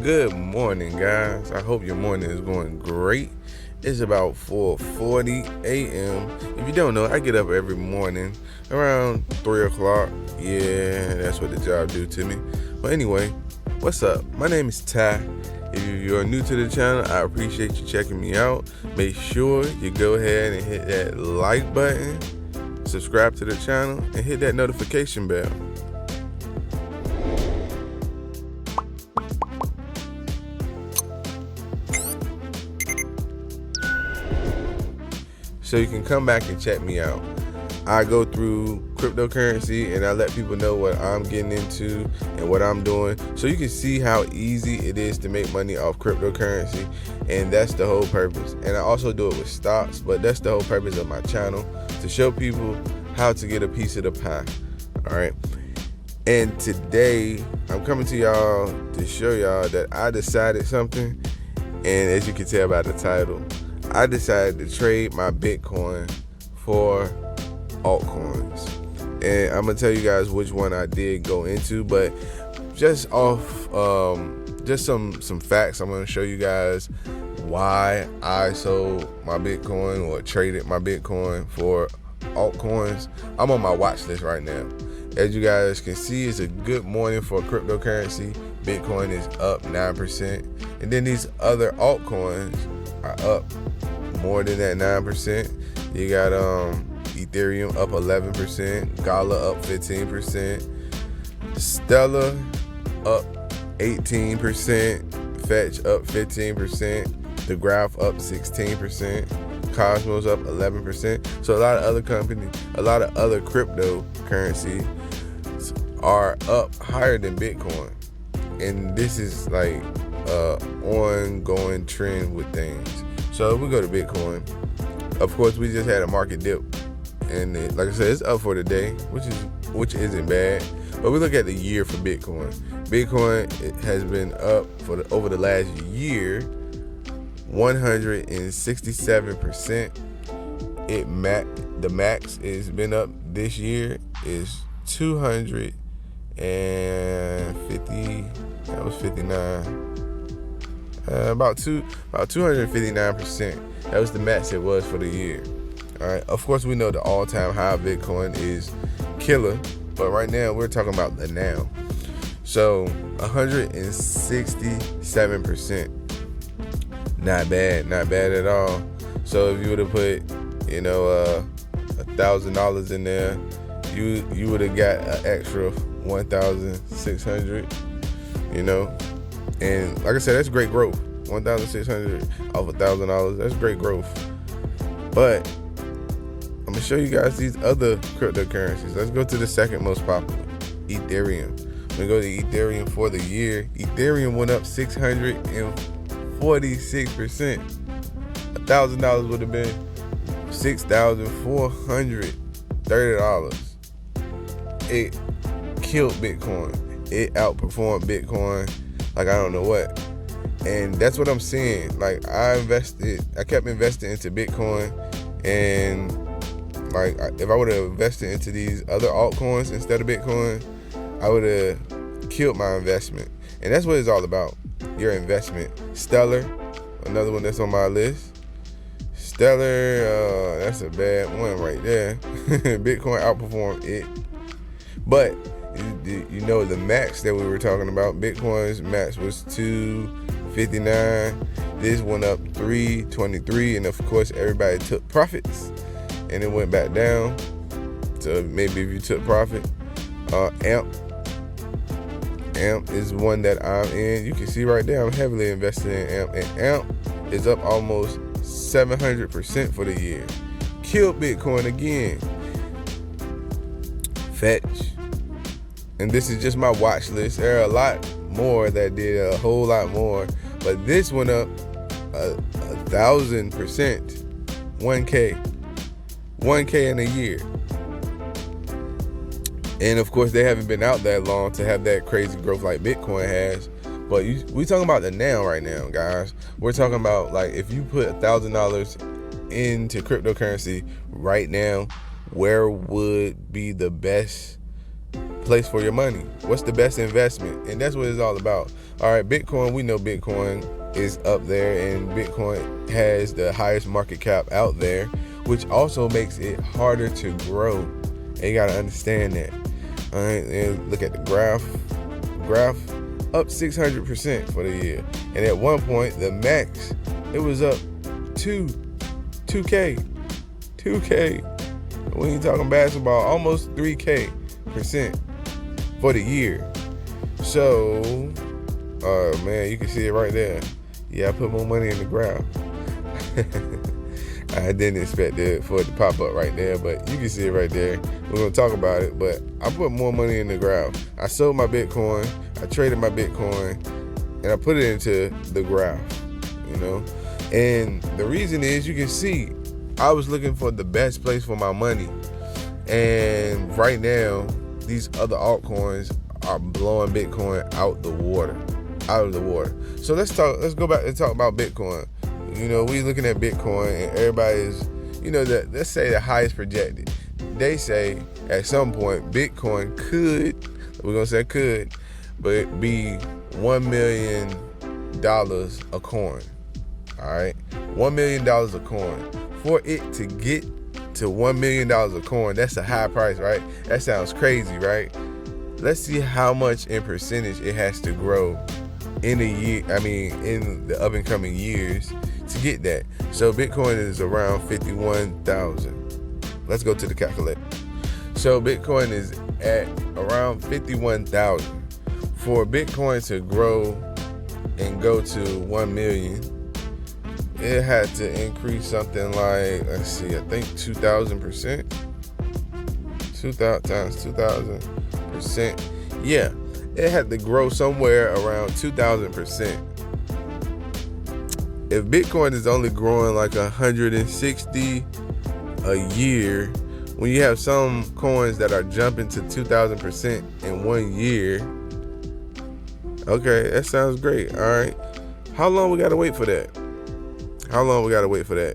Good morning, guys. I hope your morning is going great. It's about 4:40 a.m. If you don't know, I get up every morning around 3 o'clock. Yeah, that's what the job do to me. But anyway, what's up? My name is Ty. If you're new to the channel, I appreciate you checking me out. Make sure you go ahead and hit that like button, subscribe to the channel, and hit that notification bell. So you can come back and check me out. I go through cryptocurrency and I let people know what I'm getting into and what I'm doing, so you can see how easy it is to make money off cryptocurrency. And that's the whole purpose. And I also do it with stocks, but that's the whole purpose of my channel, to show people how to get a piece of the pie. All right. And today I'm coming to y'all to show y'all that I decided something. And as you can tell by the title, I decided to trade my Bitcoin for altcoins. And I'm gonna tell you guys which one I did go into, but just off just some facts, I'm gonna show you guys why I sold my Bitcoin or traded my Bitcoin for altcoins. I'm on my watch list right now. As you guys can see, it's a good morning for cryptocurrency. Bitcoin is up 9%, and then these other altcoins are up more than that 9%. You got Ethereum up 11%, Gala up 15%, Stellar up 18%, Fetch up 15%, The Graph up 16%, Cosmos up 11%. So a lot of other companies, a lot of other cryptocurrency are up higher than Bitcoin. And this is like ongoing trend with things. So if we go to Bitcoin, of course we just had a market dip, and like I said, it's up for the day, which isn't bad. But we look at the year for Bitcoin. Bitcoin, it has been up over the last year 167%. The max is been up this year is 250. That was 59. About 259%. That was the max it was for the year. All right. Of course, we know the all-time high of Bitcoin is killer, but right now we're talking about the now. So 167%. Not bad at all. So if you would have put, $1,000 in there, you would have got an extra 1,600. And like I said, that's great growth. 1,600 off $1,000. That's great growth. But I'm gonna show you guys these other cryptocurrencies. Let's go to the second most popular, Ethereum. We go to Ethereum for the year. Ethereum went up 646%. $1,000 would have been $6,430. It killed Bitcoin. It outperformed Bitcoin like I don't know what. And that's what I'm seeing. Like I kept investing into Bitcoin, and like if I would have invested into these other altcoins instead of Bitcoin, I would have killed my investment. And that's what it's all about, your investment. Stellar, another one that's on my list. Stellar, that's a bad one right there. Bitcoin outperformed it. But the max that we were talking about, Bitcoin's max was 259. This went up 323, and of course everybody took profits, and it went back down. So maybe if you took profit, AMP is one that I'm in. You can see right there, I'm heavily invested in AMP, and AMP is up almost 700% for the year. Killed Bitcoin again. Fetch. And this is just my watch list. There are a lot more that did a whole lot more, but this went up 1,000%. 1K in a year. And of course, they haven't been out that long to have that crazy growth like Bitcoin has. But we talking about the now right now, guys. We're talking about, like, if you put $1,000 into cryptocurrency right now, where would be the best place for your money? What's the best investment? And that's what it's all about. All right, Bitcoin, we know Bitcoin is up there, and Bitcoin has the highest market cap out there, which also makes it harder to grow. And you gotta understand that. All right, and look at the graph up 600% for the year. And at one point, the max, it was up 2K. When you talking basketball, almost 3K% for the year. So, man, you can see it right there. Yeah, I put more money in the graph. I didn't expect for it to pop up right there, but you can see it right there. We're going to talk about it, but I put more money in the graph. I sold my Bitcoin, I traded my Bitcoin, and I put it into the graph, you know? And the reason is, you can see, I was looking for the best place for my money. And right now, these other altcoins are blowing Bitcoin out of the water. So let's go back and talk about Bitcoin. You know, we looking at Bitcoin, and everybody's, you know, let's say the highest projected. They say at some point Bitcoin could, but be $1 million a coin. All right, $1 million a coin. For it to get to $1 million a coin, that's a high price, right? That sounds crazy, right? Let's see how much in percentage it has to grow in in the up and coming years to get that. So Bitcoin is around 51,000. Let's go to the calculator. So Bitcoin is at around 51,000. For Bitcoin to grow and go to 1 million, it had to increase something like, let's see, I think 2,000%. 2,000 times 2,000%. Yeah, it had to grow somewhere around 2,000%. If Bitcoin is only growing like 160 a year, when you have some coins that are jumping to 2,000% in 1 year, okay, that sounds great. All right, how long we gotta wait for that?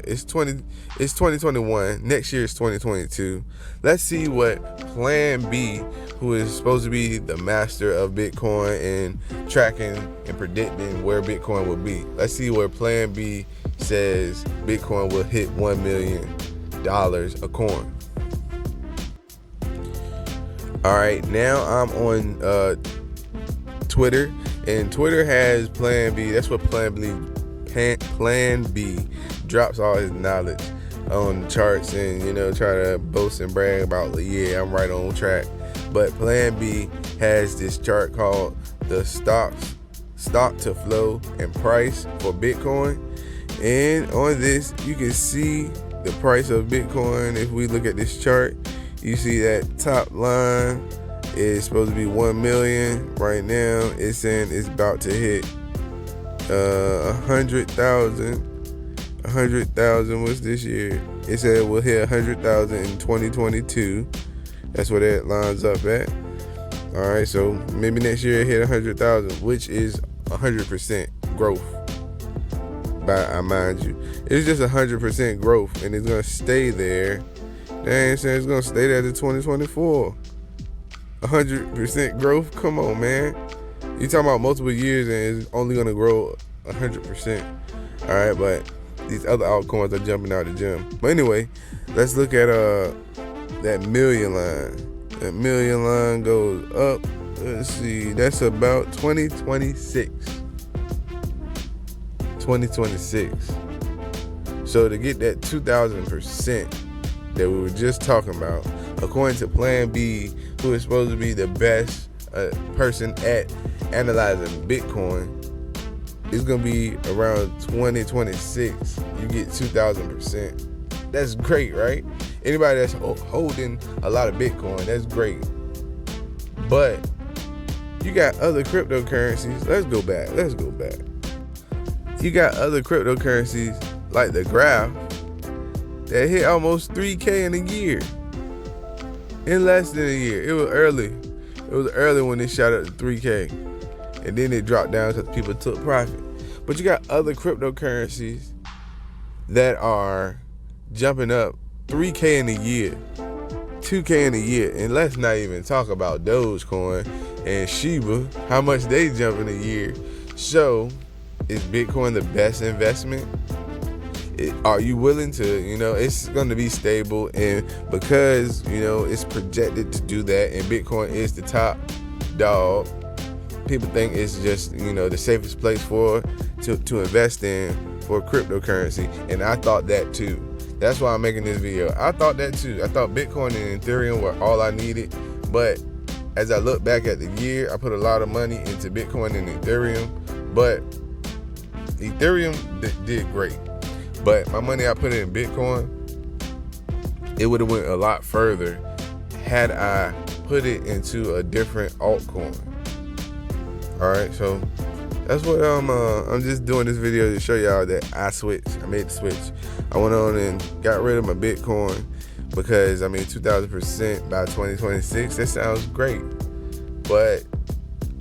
It's 2021. Next year is 2022. Let's see what Plan B, who is supposed to be the master of Bitcoin and tracking and predicting where Bitcoin will be. Let's see where Plan B says Bitcoin will hit $1 million a coin. All right, now I'm on Twitter, and Twitter has Plan B. That's what Plan B drops all his knowledge on the charts, and try to boast and brag about, yeah, I'm right on track. But Plan B has this chart called the stock to flow and price for Bitcoin. And on this, you can see the price of Bitcoin. If we look at this chart, you see that top line is supposed to be 1 million. Right now, it's saying it's about to hit 100,000. 100,000 was this year. It said we'll hit 100,000 in 2022. That's where that lines up at. All right, so maybe next year it hit 100,000, which is 100% growth. By mind you, it's just 100% growth, and it's gonna stay there. They ain't saying it's gonna stay there to 2024. 100% growth. Come on, man. You talking about multiple years, and it's only gonna grow 100%. All right, but these other altcoins are jumping out the gym. But anyway, let's look at that million line. That million line goes up. Let's see, that's about 2026. 2026. So to get that 2,000% that we were just talking about, according to Plan B, who is supposed to be the best person at analyzing Bitcoin, it's gonna be around 2026. You get 2,000%. That's great, right? Anybody that's holding a lot of Bitcoin, that's great. But you got other cryptocurrencies. Let's go back. You got other cryptocurrencies like the Graph that hit almost 3K in a year. In less than a year. It was early. It was early when it shot up to 3K. And then it dropped down because people took profit. But you got other 2K in a year. And let's not even talk about Dogecoin and Shiba, how much they jump in a year. So, is Bitcoin the best investment? Are you willing to, it's going to be stable, and because, it's projected to do that, and Bitcoin is the top dog, people think it's just, the safest place to invest in for cryptocurrency. And I thought that too. That's why I'm making this video. I thought that too. I thought Bitcoin and Ethereum were all I needed, but as I look back at the year, I put a lot of money into Bitcoin and Ethereum, but Ethereum did great. But my money I put in Bitcoin, it would have went a lot further had I put it into a different altcoin. All right, so that's what I'm just doing this video to show y'all that I switched. I made the switch. I went on and got rid of my Bitcoin because 2,000% by 2026. That sounds great, but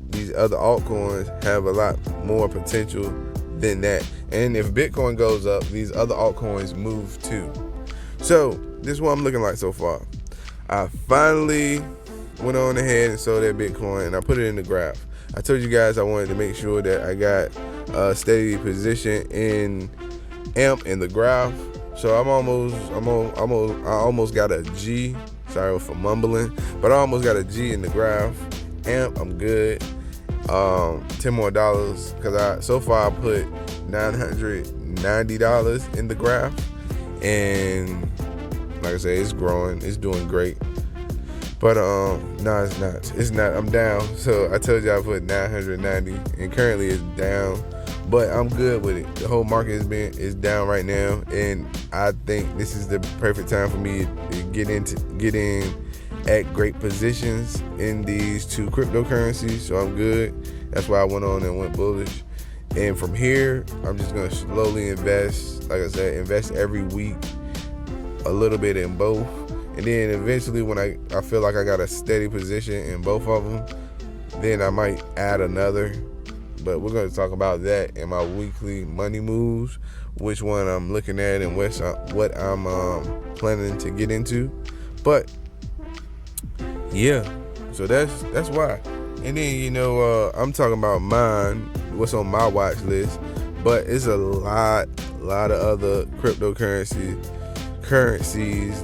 these other altcoins have a lot more potential than that. And if Bitcoin goes up, these other altcoins move too. So this is what I'm looking like so far. I finally went on ahead and sold that Bitcoin, and I put it in the graph. I told you guys I wanted to make sure that I got a steady position in AMP in the graph. So I almost got a G. Sorry for mumbling, but I almost got a G in the graph. AMP, I'm good. $10 more because so far I put $990 in the graph, and like I said, it's growing, it's doing great. But no, it's not. I'm down. So I told you I put 990, and currently it's down, but I'm good with it. The whole market is down right now, and I think this is the perfect time for me to get in at great positions in these two cryptocurrencies. So I'm good. That's why I went on and went bullish. And from here, I'm just going to slowly invest. Like I said, invest every week, a little bit in both. And then eventually when I feel like I got a steady position in both of them, then I might add another. But we're going to talk about that in my weekly money moves, which one I'm looking at and what I'm planning to get into. But yeah, so that's why. And then I'm talking about what's on my watch list, but it's a lot of other cryptocurrencies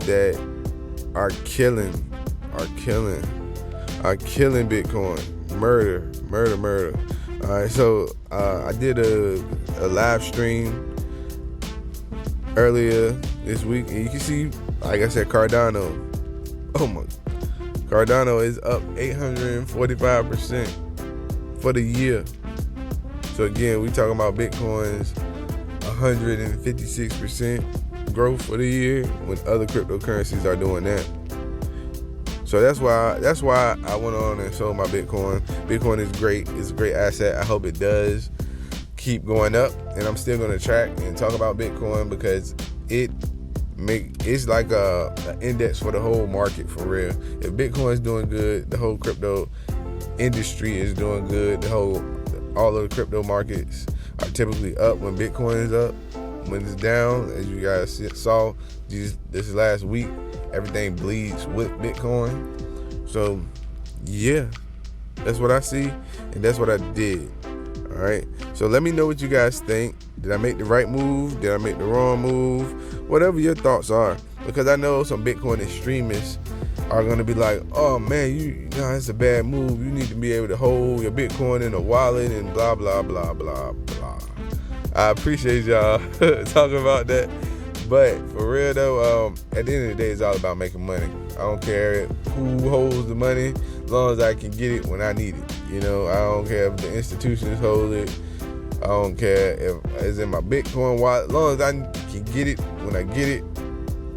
that are killing Bitcoin. Murder. All right, so I did a live stream earlier this week, and you can see, like I said, Cardano. Oh my, Cardano is up 845% for the year. So again, we talking about Bitcoin's 156% growth for the year when other cryptocurrencies are doing that. So that's why I went on and sold my Bitcoin. Bitcoin is great. It's a great asset. I hope it does keep going up, and I'm still going to track and talk about Bitcoin because it's like an index for the whole market for real. If Bitcoin's doing good, the whole crypto industry is doing good. All of the crypto markets are typically up when Bitcoin is up. When it's down, as you guys saw this last week, everything bleeds with Bitcoin. So yeah, that's what I see, and that's what I did. All right, so let me know what you guys think. Did I make the right move? Did I make the wrong move? Whatever your thoughts are, because I know some Bitcoin extremists are going to be like, oh man, it's a bad move. You need to be able to hold your Bitcoin in a wallet and blah blah blah blah blah. I appreciate y'all talking about that, but for real though, at the end of the day, it's all about making money. I don't care who holds the money, as long as I can get it when I need it. I don't care if the institutions hold it. I don't care if it's in my Bitcoin wallet. As long as I can get it when I get it,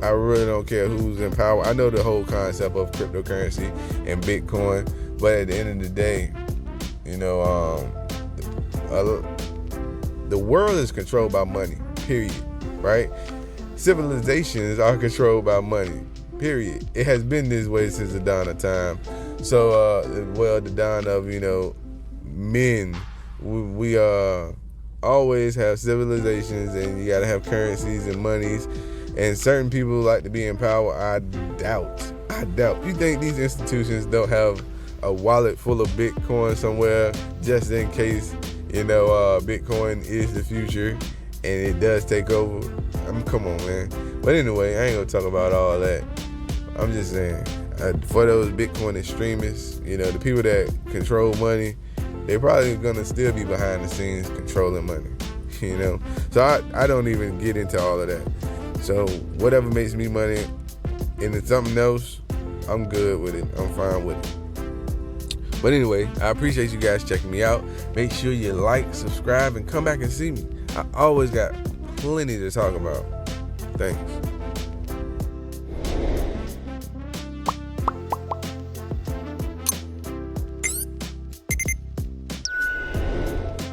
I really don't care who's in power. I know the whole concept of cryptocurrency and Bitcoin, but at the end of the day, the world is controlled by money, period, right? Civilizations are controlled by money, period. It has been this way since the dawn of time. So, the dawn of, men, we always have civilizations, and you gotta have currencies and monies, and certain people like to be in power. I doubt I doubt. You think these institutions don't have a wallet full of Bitcoin somewhere just in case, Bitcoin is the future and it does take over? I mean, come on, man. But anyway, I ain't gonna talk about all that. I'm just saying, for those Bitcoin extremists, the people that control money, they probably gonna still be behind the scenes controlling money, So I don't even get into all of that. So whatever makes me money, and it's something else, I'm good with it. I'm fine with it. But anyway, I appreciate you guys checking me out. Make sure you like, subscribe, and come back and see me. I always got plenty to talk about. Thanks.